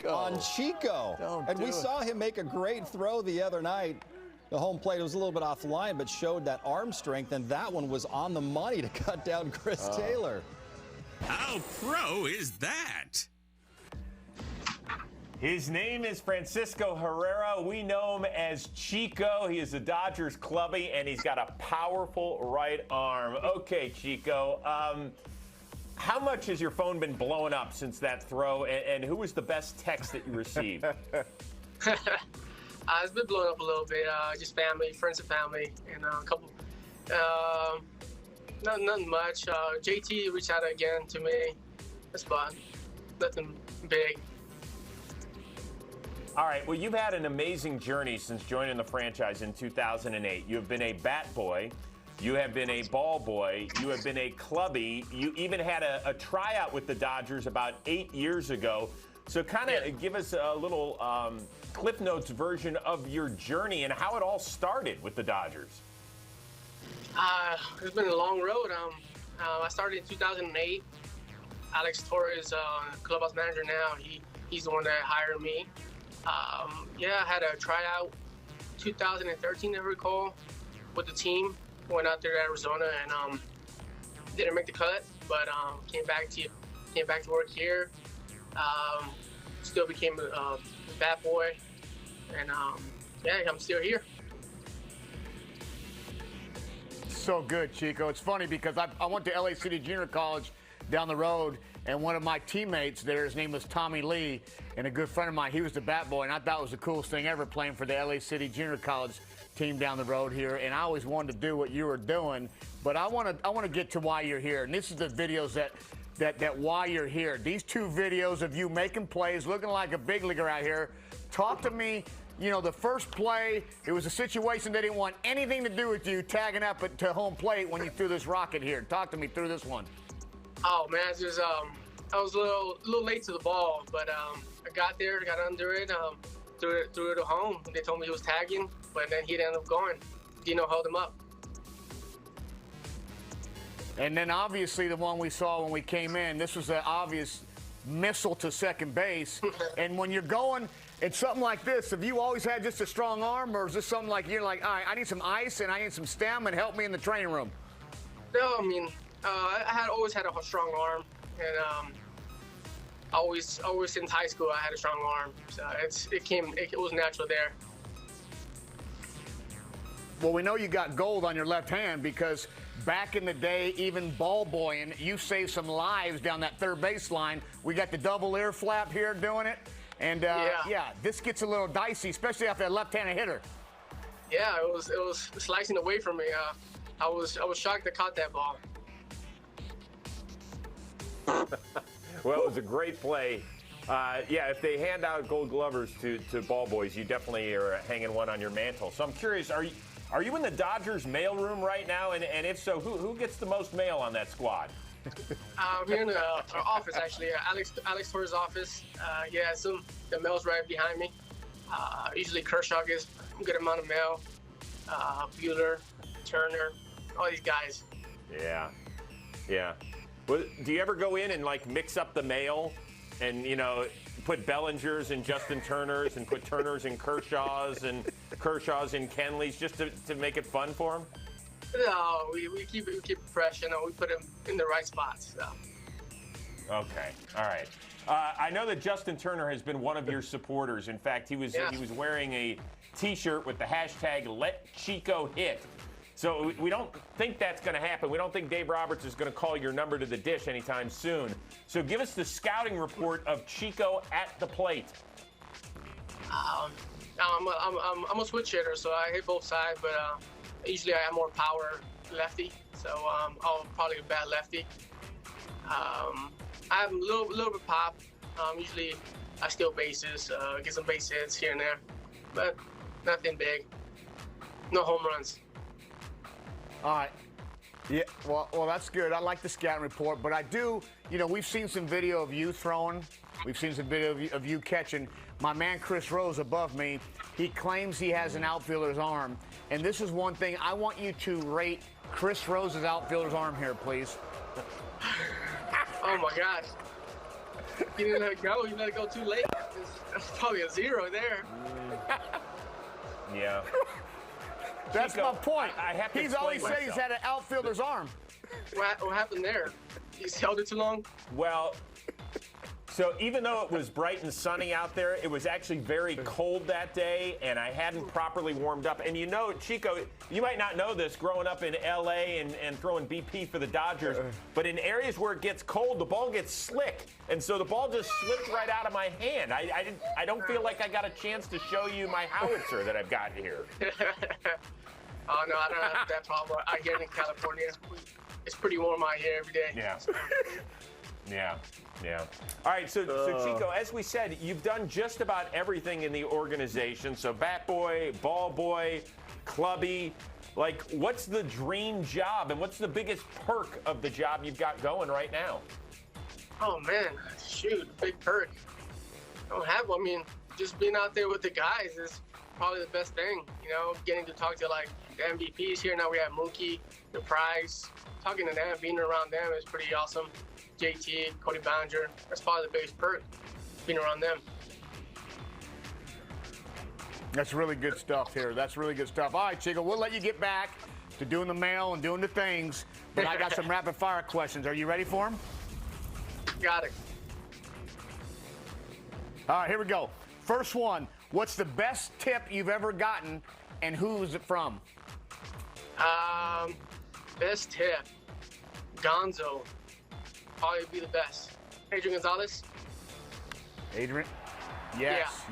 On Chico. And we saw him make a great throw the other night. The home plate was a little bit off the line, but showed that arm strength, and that one was on the money to cut down Chris Taylor. How pro is that? His name is Francisco Herrera. We know him as Chico. He is a Dodgers clubby, and he's got a powerful right arm. Okay, Chico, how much has your phone been blowing up since that throw, and who was the best text that you received? It's been blowing up a little bit. Just family, friends and family, and a couple. Nothing much. JT reached out again to me. That's fun. Nothing big. All right, well, you've had an amazing journey since joining the franchise in 2008. You have been a bat boy. You have been a ball boy. You have been a clubby. You even had a tryout with the Dodgers about 8 years ago. So kind of give us a little Cliff Notes version of your journey and how it all started with the Dodgers. It's been a long road. I started in 2008. Alex Torres, clubhouse manager now, he's the one that hired me. I had a tryout 2013, I recall, with the team. Went out there to Arizona and didn't make the cut, but came back to work here. Still became a bat boy, and I'm still here. So good, Chico. It's funny because I went to LA City Junior College down the road, and one of my teammates there, his name was Tommy Lee, and a good friend of mine, he was the bat boy, and I thought it was the coolest thing ever playing for the LA City Junior College team down the road here, and I always wanted to do what you were doing, but I want to get to why you're here, and this is the videos that why you're here. These two videos of you making plays, looking like a big leaguer out here. Talk to me. You know, the first play, it was a situation they didn't want anything to do with you tagging up to home plate when you threw this rocket here. Talk to me through this one. Oh man, it's just I was a little late to the ball, but I got there, got under it, threw it to home. They told me he was tagging, but then he'd end up going. Dino held him up. And then obviously the one we saw when we came in, this was an obvious missile to second base. And when you're going, it's something like this. Have you always had just a strong arm, or is this something like you're like, all right, I need some ice and I need some stem and help me in the training room? No, I mean, I always had a strong arm, and always since high school I had a strong arm. So it was natural there. Well, we know you got gold on your left hand because back in the day, even ball boying, you saved some lives down that third baseline. We got the double ear flap here doing it. And this gets a little dicey, especially after a left-handed hitter. Yeah, it was slicing away from me. I was shocked I caught that ball. Well, it was a great play. If they hand out gold glovers to ball boys, you definitely are hanging one on your mantle. So I'm curious, are you in the Dodgers mailroom right now? And if so, who gets the most mail on that squad? We're in our office, actually. Alex Torres' office. The mail's right behind me. Usually Kershaw gets a good amount of mail. Bueller, Turner, all these guys. Yeah. Well, do you ever go in and like mix up the mail and, put Bellingers and Justin Turners and put Turners and Kershaws and Kenleys just to make it fun for them? No, we keep it fresh, we put them in the right spots. So. Okay, all right. I know that Justin Turner has been one of your supporters. In fact, he was wearing a T-shirt with the hashtag #LetChicoHit. So we don't think that's going to happen. We don't think Dave Roberts is going to call your number to the dish anytime soon. So give us the scouting report of Chico at the plate. I'm a switch hitter, so I hit both sides, but usually I have more power lefty, so I'll probably bat lefty. I have a little bit of pop. Usually I steal bases, get some base hits here and there, but nothing big. No home runs. All right. Yeah, well, that's good. I like the scouting report, but I do, we've seen some video of you throwing. We've seen some video of you catching. My man Chris Rose above me, he claims he has an outfielder's arm. And this is one thing, I want you to rate Chris Rose's outfielder's arm here, please. Oh, my gosh. He didn't let it go. He let it go too late. That's probably a 0 there. Yeah. That's Chico, my point. I have to He's always explain said he's had an outfielder's arm. What happened there? He's held it too long? Well, so even though it was bright and sunny out there, it was actually very cold that day, and I hadn't properly warmed up. And you know, Chico, you might not know this growing up in L.A. and throwing BP for the Dodgers, but in areas where it gets cold, the ball gets slick. And so the ball just slipped right out of my hand. I don't feel like I got a chance to show you my howitzer that I've got here. Oh, no, I don't have that problem. I get in California. It's pretty warm out here every day. Yeah. Yeah. All right, so Chico, as we said, you've done just about everything in the organization. So bat boy, ball boy, clubby. Like, what's the dream job and what's the biggest perk of the job you've got going right now? Oh, man. Shoot, big perk. I don't have one. I mean, just being out there with the guys is probably the best thing. You know, getting to talk to, like, the MVPs here. Now we have Mookie, the Price. Talking to them, being around them is pretty awesome. JT, Cody Bellinger, that's probably the biggest perk, being around them. That's really good stuff here. That's really good stuff. All right, Chico, we'll let you get back to doing the mail and doing the things, but I got some rapid fire questions. Are you ready for them? Got it. All right, here we go. First one, what's the best tip you've ever gotten, and who is it from? Best tip, Gonzo. Probably be the best. Adrian Gonzalez. Adrian? Yes.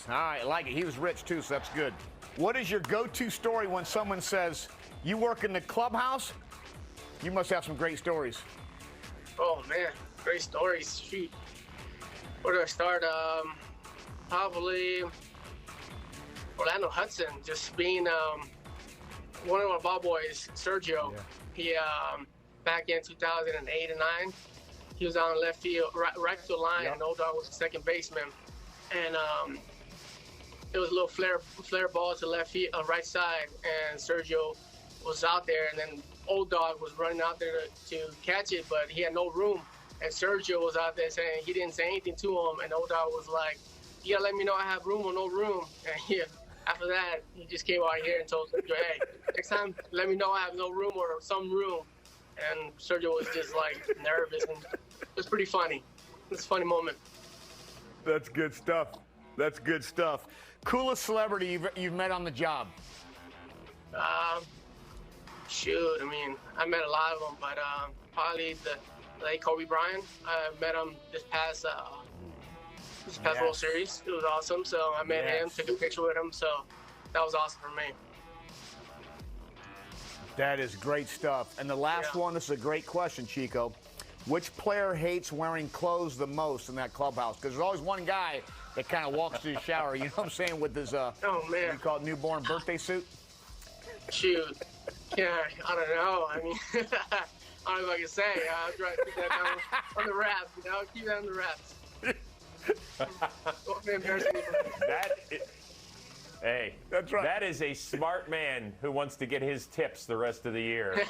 All right, I like it. He was rich, too, so that's good. What is your go-to story when someone says, you work in the clubhouse? You must have some great stories. Oh, man. Great stories. Shoot. Where do I start? Probably Orlando Hudson. Just being one of our ball boys, Sergio. Yeah. He, back in 2008 and 9, he was on left field, right field line, and Old Dog was the second baseman. And it was a little flare ball to left field, right side, and Sergio was out there, and then Old Dog was running out there to catch it, but he had no room. And Sergio was out there saying he didn't say anything to him, and Old Dog was like, "You gotta let me know I have room or no room." And after that, he just came out here and told Sergio, "Hey, next time, let me know I have no room or some room." And Sergio was just like nervous, and it was pretty funny. It's a funny moment. That's good stuff. That's good stuff. Coolest celebrity you've met on the job? Shoot, I mean, I met a lot of them, but probably the late Kobe Bryant. I met him this past World Series. It was awesome. So I met him, took a picture with him. So that was awesome for me. That is great stuff. And the last one, this is a great question, Chico. Which player hates wearing clothes the most in that clubhouse? Because there's always one guy that kind of walks to the shower, you know what I'm saying, with his, oh, man. What do you call it, newborn birthday suit? Shoot. Yeah, I don't know. I mean, I don't know if I can say. I'll try to keep that down on the wraps, you know? Keep that on the wraps. Don't be embarrassing. Hey, that's right. That is a smart man who wants to get his tips the rest of the year.